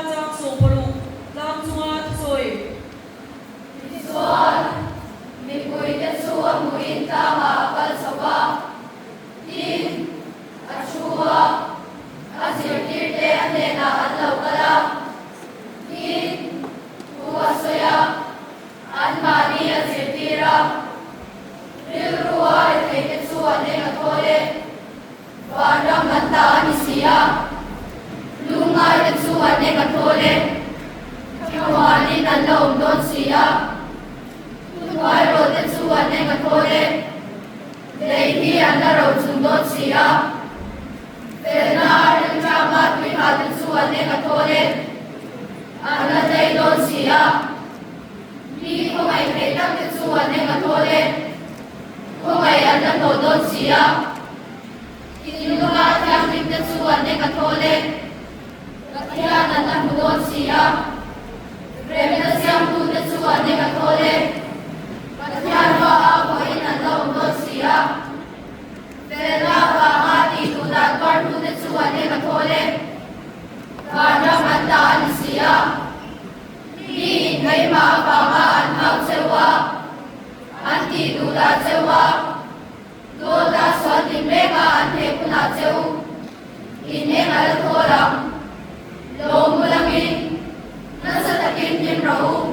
trang sổ bộ lục lam chua rồi Xuân mi bùi cái xuân mùi ta mà bận sầu ba tin à chua à diệt đi để anh lên là anh lâu cả la tin tua soya anh mà đi à diệt đi ra riu ruai thấy cái xuân này là thôi đấy và đang ngăn ta đi xia lungai cái xuân này là thôi đấy Kawani na lom don siya Tuwai ro den suwan ne ka thole Dei hi ana ro chung don siya Tena rin chama tui ha den suwan ne ka thole Ana dei don siya Mi ko mai kei tak den suwan ne ka thole Ko mai ana no don siya Inunga tiang rin den suwan ne ka thole Katiyan ana mo don siya Premia siang tu de suan ne katole, katian ba ako inanong dosia. Tena ba hati tu dan bar tu de suan ne katole, karena mantaan siya. Di ngay maabangan ang sewa, anti tu dan sewa. Doda sa timbenga ante kuna sew, ine alatoram, lomulangin. Nasa takin din raw,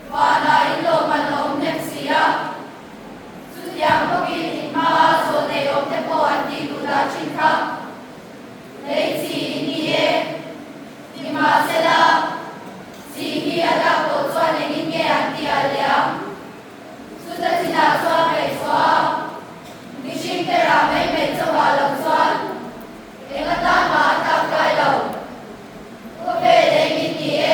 para ilo malong nepsiya. Sudyang pagin mga sote o tepo at tituda chika. Leitsi iniye, lima sila, sihi ala ko swa nenginge at tialya. Suda sila swa kay swa, nishing tera may medso walang swa. Ingatama at agkalaw. Pwede ngitiye,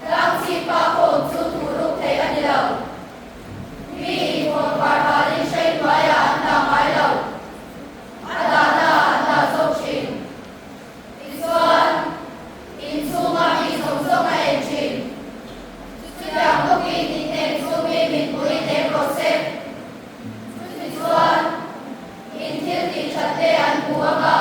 lang sipa ko tuturok kay anilaw. Mi ko parhalin siya'y maya at nangaylaw. Adana at nasoksin. Isuan, insunga isungsong na engine. Sudang kukitin sumimin kuite proses. Isuan, intil di chatean buwanga.